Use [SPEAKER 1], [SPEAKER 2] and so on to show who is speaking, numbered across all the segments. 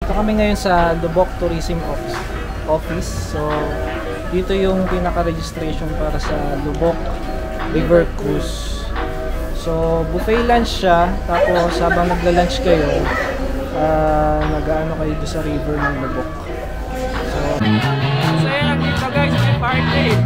[SPEAKER 1] Dito kami ngayon sa Lubok Tourism Office. So, dito yung pinaka-registration para sa Lubok River Cruise. So, buffet lunch siya. Tapos, habang nagla-lunch kayo, nag-ano kayo sa river ng Lubok. So,
[SPEAKER 2] saya nandito guys, may party!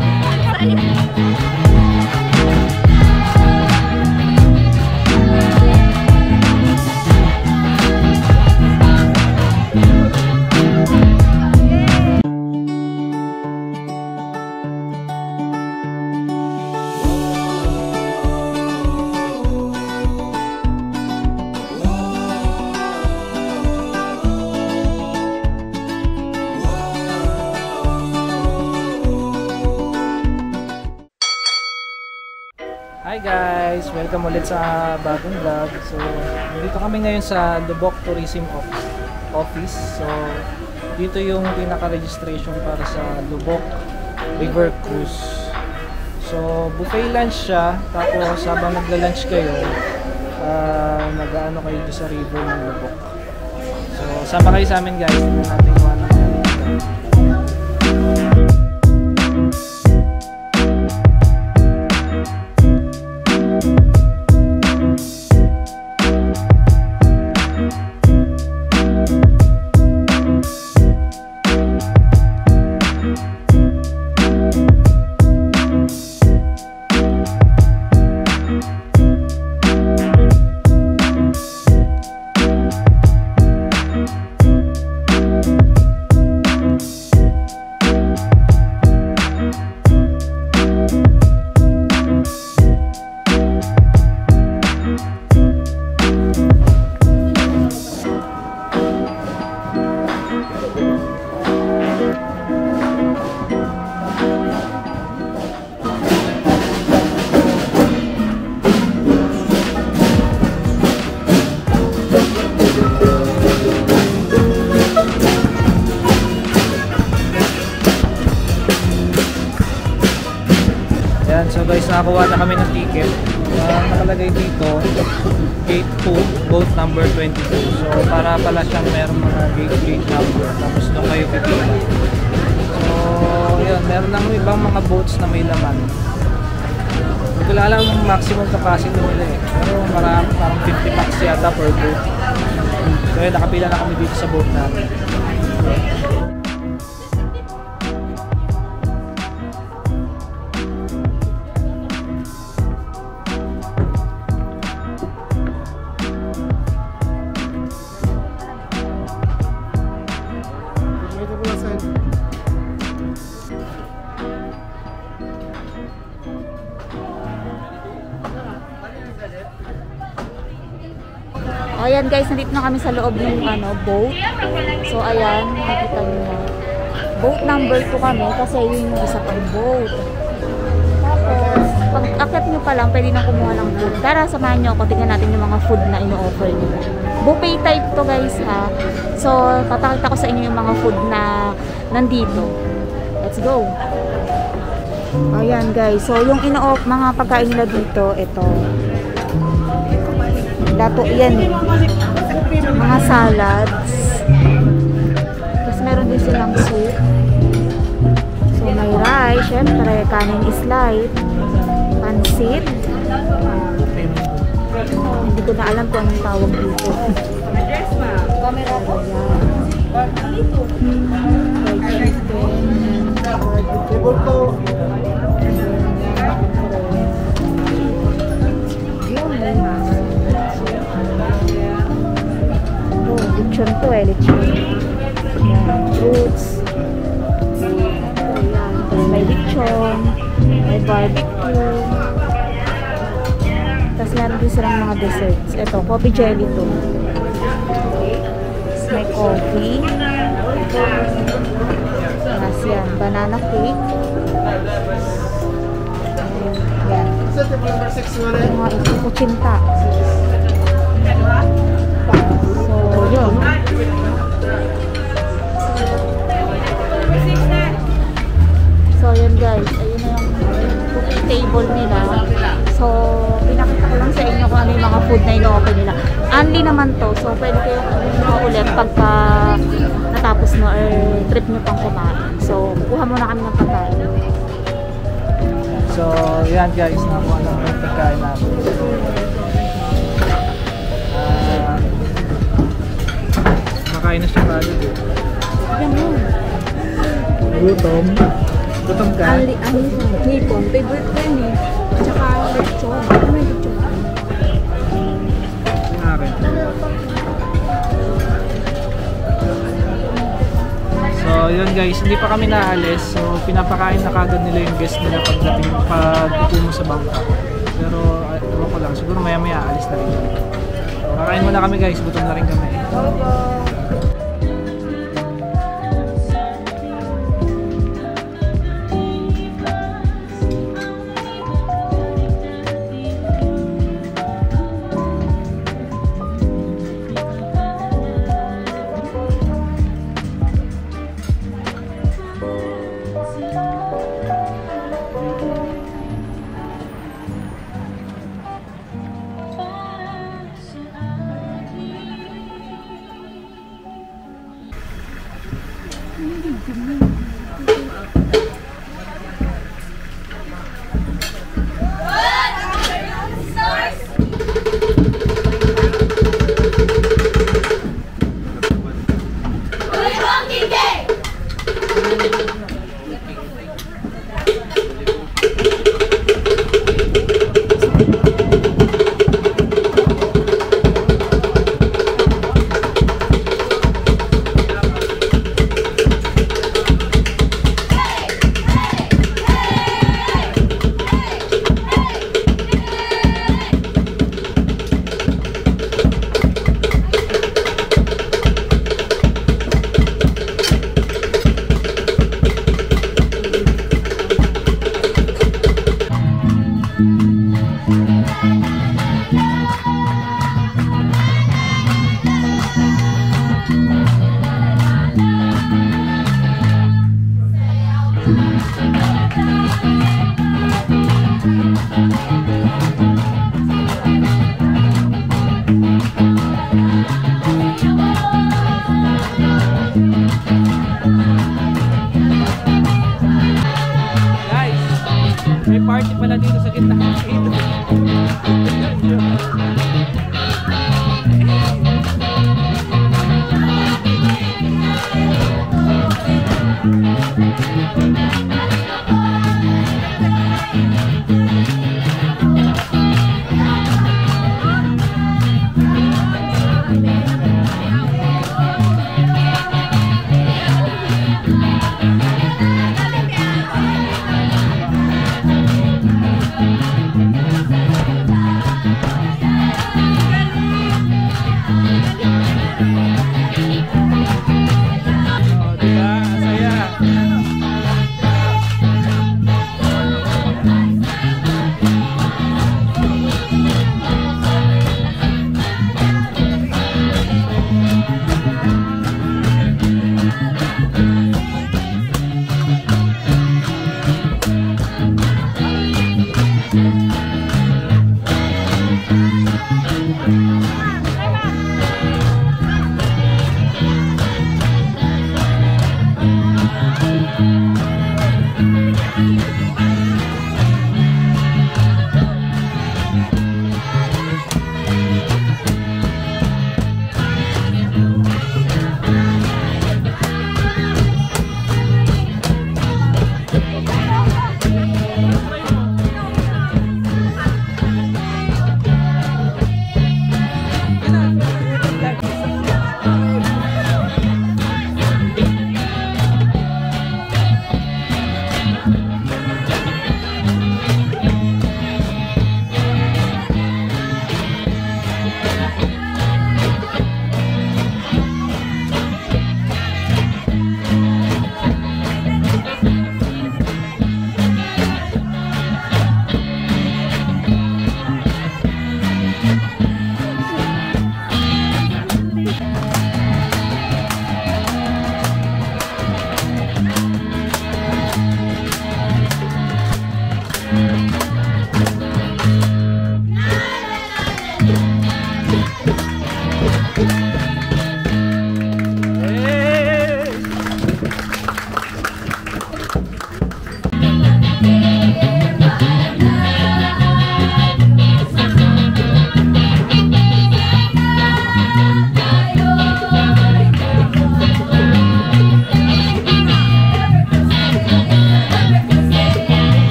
[SPEAKER 1] hi guys! Welcome ulit sa bagong vlog. So, dito kami ngayon sa Lubok Tourism Office. So, dito yung pinaka-registration para sa Lubok River Cruise. So, buffet lunch siya. Tapos, habang nagla-lunch kayo, nag-ano kayo sa river ng Lubok. So, sama kayo sa amin guys. Tingnan natin kung ano. So guys, nakakuha na kami ng ticket. Nakalagay dito gate 2, boat number 22. So para pala siyang merong mga gate number, tapos doon kayo pipila. So yun, meron lang ibang mga boats na may laman. Hindi ko alam ang maximum capacity nila eh, pero parang 50 packs yata per boat. So yun, nakapila na kami dito sa boat natin.
[SPEAKER 3] Ayan guys, nandito na kami sa loob ng boat. So ayan, nakita niyo. Boat number 2 kami kasi yun yung isa pang boat. Tapos, pag akit nyo pa lang, pwede na kumuha ng food. Tara, samahan nyo ako. Tingnan natin yung mga food na ino-offer nila. Buffet type to guys ha. So, papakita ko sa inyo yung mga food na nandito. Let's go! Ayan guys, so yung mga pagkain nila dito, ito. Dato yan eh. Mga salads. Tapos meron din silang soup. So may rice, syempre, kanin slide, pansit. Hindi ko na alam kung anong tawag dito. Camera ko? Lechon to eh, lechon. Ayan, fruits. Ayan, tapos may lechon, may barbecue. Tapos meron din silang mga desserts. Ito, coffee jelly to. Tapos may coffee. Tapos yan, banana cake. Ayan. Mga ito, kuchinta. So, yun. So, yun guys. Ayun na yung cooking table nila. So, pinakita ko lang sa inyo kung ano yung mga food na ino-open nila. Only naman to. So, pwede kayong kumuha ulit pagka trip nyo pang kumain. So, kuha muna kami ng pagkain.
[SPEAKER 1] So, yan guys, nakuha na yung pagkain namin. Makain na siya kagad eh.
[SPEAKER 3] Yan mo.
[SPEAKER 1] Gutom. Gutom ka?
[SPEAKER 3] Hipon. Favorite ko yun eh. Tsaka lechon. Ano may lechon?
[SPEAKER 1] Yung akin. So, yun guys, hindi pa kami naalis. So, pinapakain na kagad nila yung guest nila pagdating pag-upo mo sa bangka. Pero, ewan ko lang, siguro maya-maya aalis na rin. So, kakain muna kami guys, gutom na rin kami.
[SPEAKER 2] May party pala dito sa gitna ng ilog.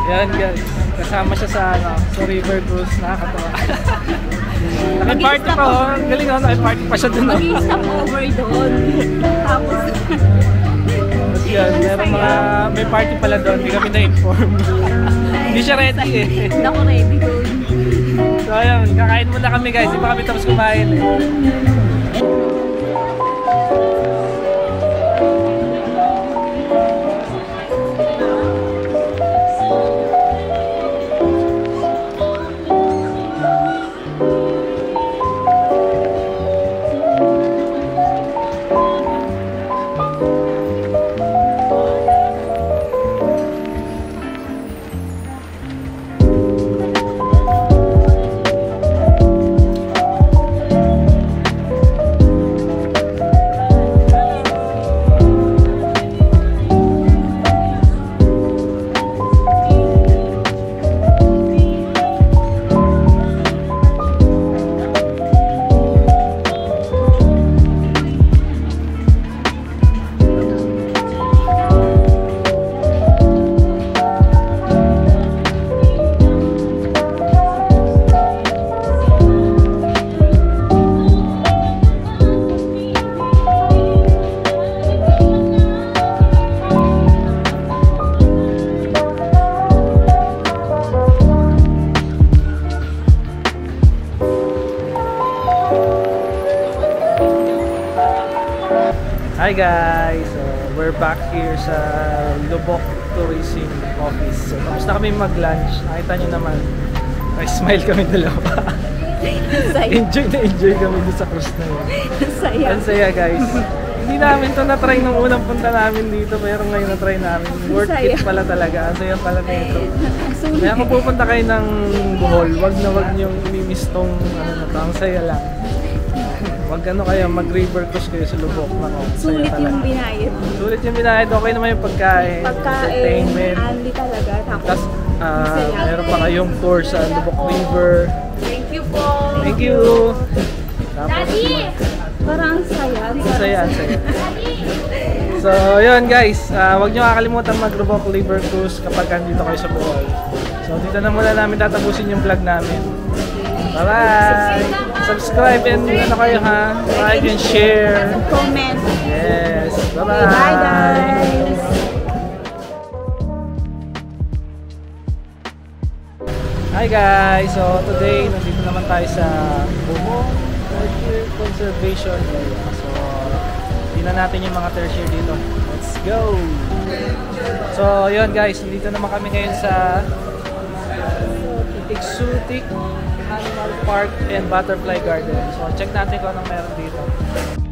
[SPEAKER 1] Yan guys, kasama siya sa sa river cruise, nakakatawa. Naki-party pa oh, galing oh, naki-party pa siya dun.
[SPEAKER 3] Mag-i-stop over doon. Tapos
[SPEAKER 1] yan, may party pala doon, hindi kami na-inform. Hindi siya ready eh.
[SPEAKER 3] hindi ako ready doon.
[SPEAKER 1] So ayun, kakain muna kami guys, hindi pa kami tapos kumain eh. Hi guys! So, we're back here sa Lubok Tourism Office. So, tapos na kami mag-lunch. Nakita nyo naman, may smile kami dalawa. enjoy kami doon sa cruise na yun. Ang saya guys. Hindi namin to na-try nung unang punta namin dito, pero ngayon na-try namin. Worth it pala talaga. Ang saya pala nito. Kaya kung pupunta kayo ng Bohol, wag nyo imimiss tong ang saya lang. Wag kayo, mag-river cruise kayo sa Lubok.
[SPEAKER 3] Sulit yung binayad.
[SPEAKER 1] Sulit yung binayad. Okay naman yung pagkain. Entertainment.
[SPEAKER 3] Anli talaga.
[SPEAKER 1] Tapos, meron pa kayong tour sa Lubok River.
[SPEAKER 3] Thank you po.
[SPEAKER 1] Thank you. Tapos,
[SPEAKER 3] parang saya.
[SPEAKER 1] Saya. So, yun guys. Wag nyo kakalimutan mag-Lubok River Cruise kapag andito kayo sa Bohol. So, dito na muna namin tatapusin yung vlog namin. Bye-bye! Subscribe and kayo ha. Like and share.
[SPEAKER 3] Comment.
[SPEAKER 1] Yes. Bye-bye.
[SPEAKER 3] Bye guys.
[SPEAKER 1] Hi guys. So today nandito naman tayo sa Bohol Tertiary Conservation Area. So tingnan natin yung mga tertiary dito. Let's go. So yun guys, nandito naman kami ngayon sa Exotic Animal Park and Butterfly Garden. So check natin kung anong meron dito.